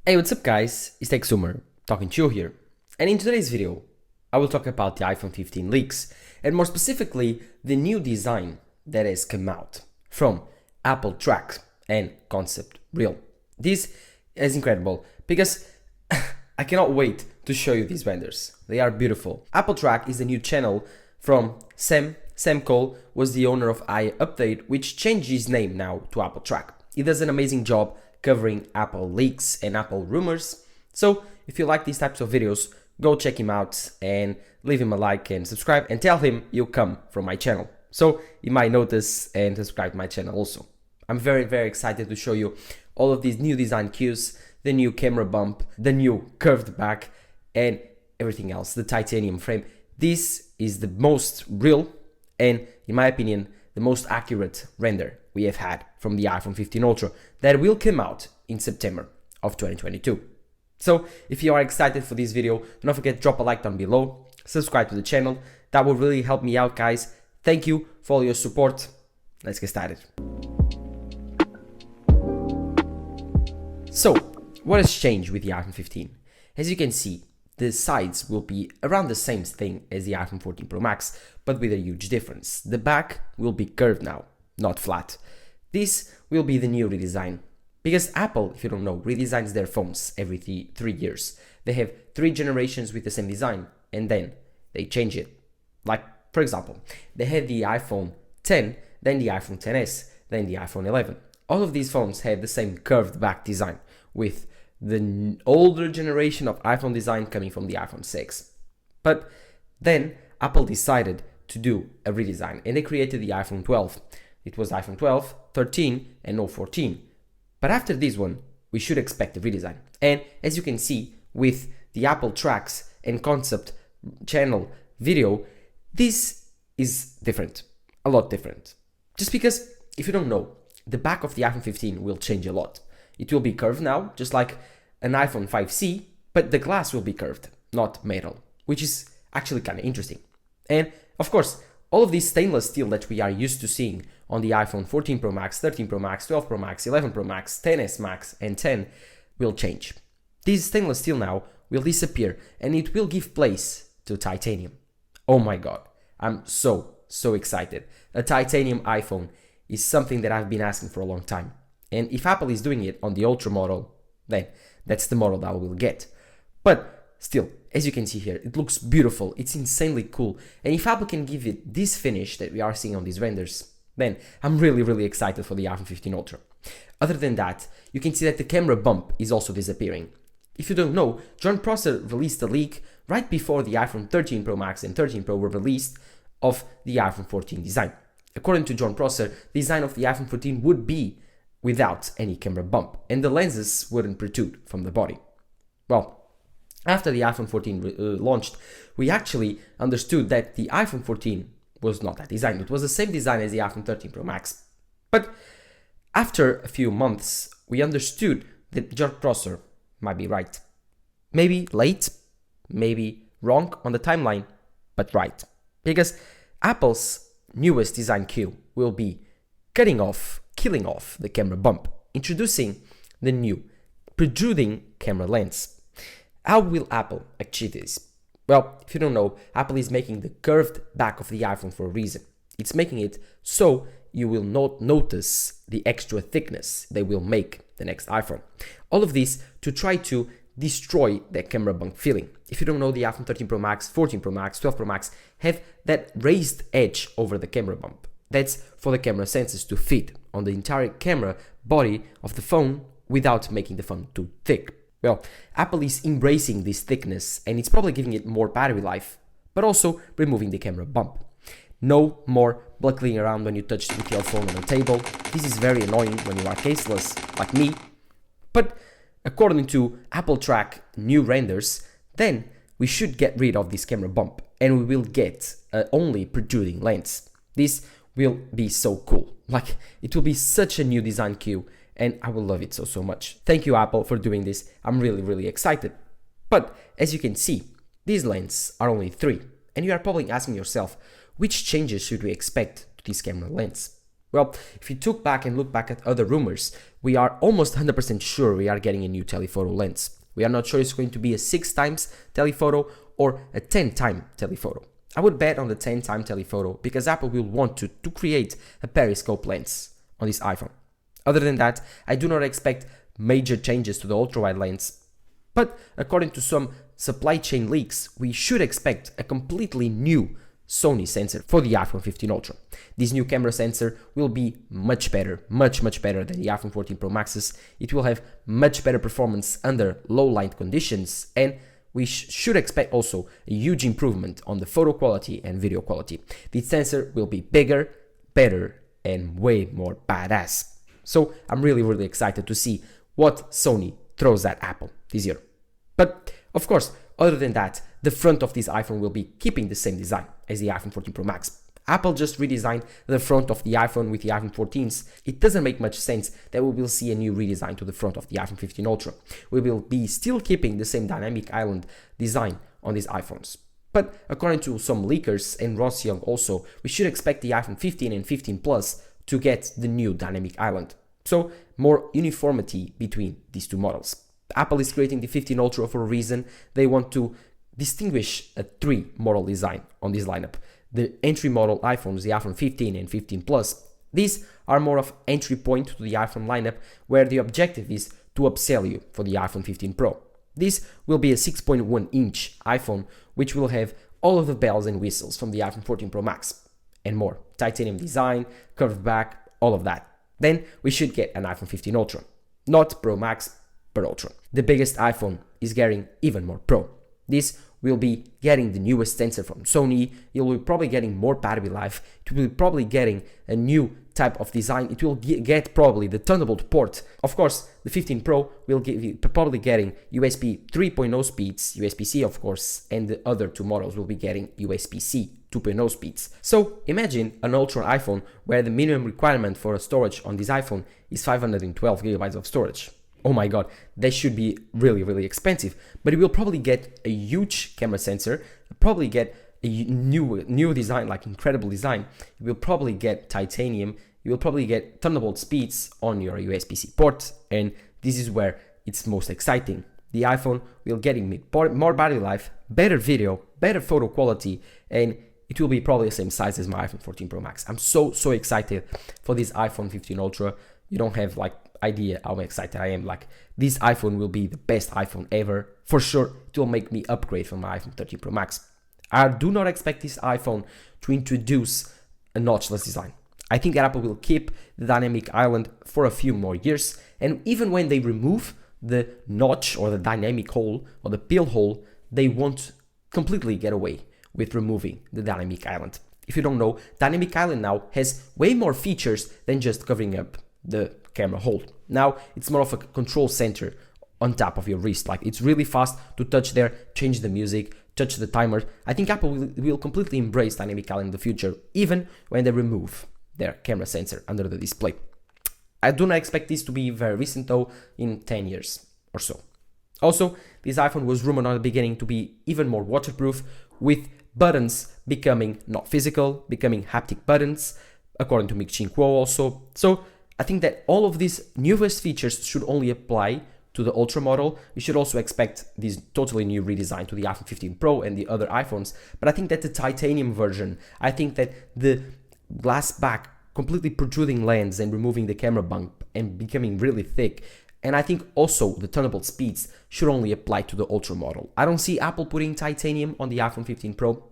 Hey, what's up guys, it's TechZoomer, talking to you here. And in today's video, I will talk about the iPhone 15 leaks, and more specifically, the new design that has come out from Apple Track and Concept Real. This is incredible because I cannot wait to show you these renders. They are beautiful. Apple Track is a new channel from Sam. Sam Cole was the owner of iUpdate, which changed his name now to Apple Track. He does an amazing job covering Apple leaks and Apple rumors. So if you like these types of videos, go check him out and leave him a like and subscribe and tell him you come from my channel. So he might notice and subscribe to my channel also. I'm very excited to show you all of these new design cues, the new camera bump, the new curved back and everything else, the titanium frame. This is the most real and, in my opinion, the most accurate render we have had from the iPhone 15 Ultra that will come out in September of 2022. So if you are excited for this video, don't forget to drop a like down below, subscribe to the channel. That will really help me out, guys. Thank you for all your support. Let's get started. So, what has changed with the iPhone 15? As you can see, the sides will be around the same thing as the iPhone 14 Pro Max, but with a huge difference. The back will be curved now, not flat. This will be the new redesign. Because Apple, if you don't know, redesigns their phones every 3 years. They have 3 generations with the same design, and then they change it. Like, for example, they had the iPhone 10, then the iPhone XS, then the iPhone 11. All of these phones had the same curved back design, with the older generation of iPhone design coming from the iPhone 6. But then Apple decided to do a redesign and they created the iPhone 12. It was iPhone 12, 13 and no 14. But after this one, we should expect a redesign. And as you can see with the Apple Tracks and Concept channel video, this is different, a lot different. Just because, if you don't know, the back of the iPhone 15 will change a lot. It will be curved now, just like an iPhone 5C, but the glass will be curved, not metal, which is actually kind of interesting. And of course, all of this stainless steel that we are used to seeing on the iPhone 14 Pro Max, 13 Pro Max, 12 Pro Max, 11 Pro Max, XS Max, and 10 will change. This stainless steel now will disappear and it will give place to titanium. Oh my god, I'm so excited. A titanium iPhone is something that I've been asking for a long time. And if Apple is doing it on the Ultra model, then that's the model that I will get. But still, as you can see here, it looks beautiful, it's insanely cool. And if Apple can give it this finish that we are seeing on these renders, then I'm really excited for the iPhone 15 Ultra. Other than that, you can see that the camera bump is also disappearing. If you don't know, John Prosser released a leak right before the iPhone 13 Pro Max and 13 Pro were released of the iPhone 14 design. According to John Prosser, the design of the iPhone 14 would be without any camera bump, and the lenses wouldn't protrude from the body. Well, after the iPhone 14 launched, we actually understood that the iPhone 14 was not that design. It was the same design as the iPhone 13 Pro Max. But after a few months, we understood that John Prosser might be right. Maybe late, maybe wrong on the timeline, but right. Because Apple's newest design cue will be killing off the camera bump, introducing the new protruding camera lens. How will Apple achieve this? Well, if you don't know, Apple is making the curved back of the iPhone for a reason. It's making it so you will not notice the extra thickness they will make the next iPhone. All of this to try to destroy that camera bump feeling. If you don't know, the iPhone 13 Pro Max, 14 Pro Max, 12 Pro Max have that raised edge over the camera bump. That's for the camera sensors to fit on the entire camera body of the phone without making the phone too thick. Well, Apple is embracing this thickness and it's probably giving it more battery life, but also removing the camera bump. No more buckling around when you touch with your phone on the table. This is very annoying when you are caseless, like me. But according to Apple Track new renders, then we should get rid of this camera bump and we will get only protruding lens. This will be so cool. Like, it will be such a new design cue and I will love it so much. Thank you, Apple, for doing this. I'm really excited. But as you can see, these lenses are only 3 and you are probably asking yourself, which changes should we expect to this camera lens? Well, if you took back and look back at other rumors, we are almost 100% sure we are getting a new telephoto lens. We are not sure it's going to be a 6 times telephoto or a 10 time telephoto. I would bet on the 10 time telephoto because Apple will want to create a periscope lens on this iPhone. Other than that, I do not expect major changes to the ultra-wide lens, but according to some supply chain leaks, we should expect a completely new Sony sensor for the iPhone 15 Ultra. This new camera sensor will be much better, much better than the iPhone 14 Pro Max's. It will have much better performance under low light conditions, and we should expect also a huge improvement on the photo quality and video quality. This sensor will be bigger, better, and way more badass. So I'm really excited to see what Sony throws at Apple this year. But of course, other than that, the front of this iPhone will be keeping the same design as the iPhone 14 Pro Max. Apple just redesigned the front of the iPhone with the iPhone 14s. It doesn't make much sense that we will see a new redesign to the front of the iPhone 15 Ultra. We will be still keeping the same dynamic island design on these iPhones. But according to some leakers and Ross Young also, we should expect the iPhone 15 and 15 Plus to get the new dynamic island. So more uniformity between these two models. Apple is creating the 15 Ultra for a reason. They want to distinguish a 3 model design on this lineup. The entry model iPhones, the iPhone 15 and 15 Plus, these are more of entry point to the iPhone lineup, where the objective is to upsell you for the iPhone 15 Pro. This will be a 6.1-inch iPhone, which will have all of the bells and whistles from the iPhone 14 Pro Max and more. Titanium design, curved back, all of that. Then we should get an iPhone 15 Ultra. Not Pro Max, but Ultra. The biggest iPhone is getting even more Pro. This will be getting the newest sensor from Sony. It will be probably getting more battery life. It will be probably getting a new type of design. It will get probably the Thunderbolt port. Of course, the 15 Pro will probably getting USB 3.0 speeds, USB-C of course, and the other 2 models will be getting USB-C 2.0 speeds. So imagine an Ultra iPhone where the minimum requirement for a storage on this iPhone is 512 gigabytes of storage. Oh my god, that should be really expensive, but it will probably get a huge camera sensor, probably get a new design, like incredible design. It will probably get titanium, you will probably get Thunderbolt speeds on your USB-C port, and this is where it's most exciting. The iPhone will getting more battery life, better video, better photo quality, and it will be probably the same size as my iPhone 14 Pro Max. I'm so excited for this iPhone 15 Ultra. You don't have like idea how excited I am. Like, this iPhone will be the best iPhone ever. For sure, it will make me upgrade from my iPhone 13 Pro Max. I do not expect this iPhone to introduce a notchless design. I think that Apple will keep the dynamic island for a few more years, and even when they remove the notch or the dynamic hole or the pill hole, they won't completely get away with removing the dynamic island. If you don't know, dynamic island now has way more features than just covering up the camera hole. Now it's more of a control center on top of your wrist. Like, it's really fast to touch there, change the music, touch the timer. I think Apple will completely embrace dynamic island in the future, even when they remove their camera sensor under the display. I do not expect this to be very recent though, in 10 years or so. Also, this iPhone was rumored at the beginning to be even more waterproof, with buttons becoming not physical, becoming haptic buttons, according to Mick Kuo also. So I think that all of these newest features should only apply to the Ultra model. We should also expect this totally new redesign to the iPhone 15 Pro and the other iPhones. But I think that the titanium version, I think that the glass back, completely protruding lens and removing the camera bump and becoming really thick, and I think also the Thunderbolt speeds should only apply to the Ultra model. I don't see Apple putting titanium on the iPhone 15 Pro.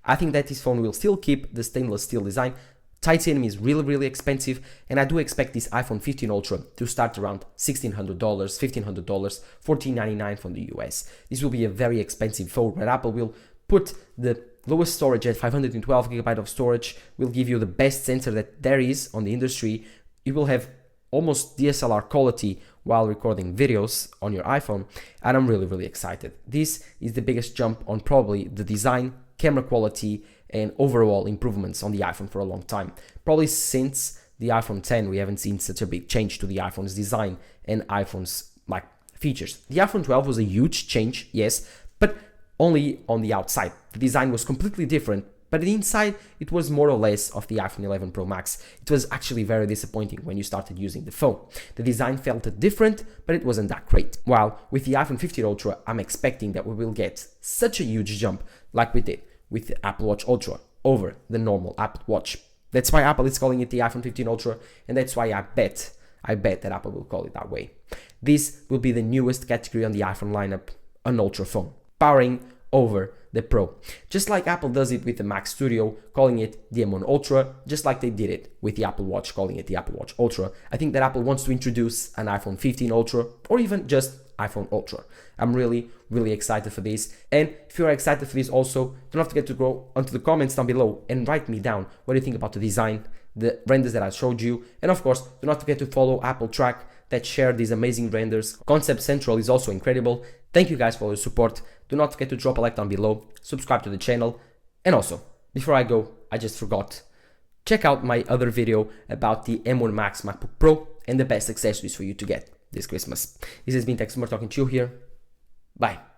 I think that this phone will still keep the stainless steel design. Titanium is really expensive, and I do expect this iPhone 15 Ultra to start around $1,600, $1,500, $1,499 from the US. This will be a very expensive phone, where Apple will put the lowest storage at 512 GB of storage, will give you the best sensor that there is on the industry. It will have almost DSLR quality while recording videos on your iPhone, and I'm really excited. This is the biggest jump on probably the design, camera quality, and overall improvements on the iPhone for a long time. Probably since the iPhone 10, we haven't seen such a big change to the iPhone's design and iPhone's like features. The iPhone 12 was a huge change, yes, but only on the outside. The design was completely different, but inside it was more or less of the iPhone 11 Pro Max. It was actually very disappointing when you started using the phone. The design felt different, but it wasn't that great. While with the iPhone 15 Ultra, I'm expecting that we will get such a huge jump like we did with the Apple Watch Ultra over the normal Apple Watch. That's why Apple is calling it the iPhone 15 Ultra, and that's why I bet that Apple will call it that way. This will be the newest category on the iPhone lineup, an Ultra phone, powering over the Pro. Just like Apple does it with the Mac Studio, calling it the M1 Ultra, just like they did it with the Apple Watch, calling it the Apple Watch Ultra. I think that Apple wants to introduce an iPhone 15 Ultra, or even just iPhone Ultra. I'm really excited for this. And if you are excited for this also, don't forget to go onto the comments down below and write me down what you think about the design, the renders that I showed you. And of course, do not forget to follow Apple Track that share these amazing renders. Concept Central is also incredible. Thank you guys for your support. Do not forget to drop a like down below, subscribe to the channel, and also, before I go, I just forgot, check out my other video about the M1 Max MacBook Pro and the best accessories for you to get this Christmas. This has been Tech Smart talking to you here. Bye.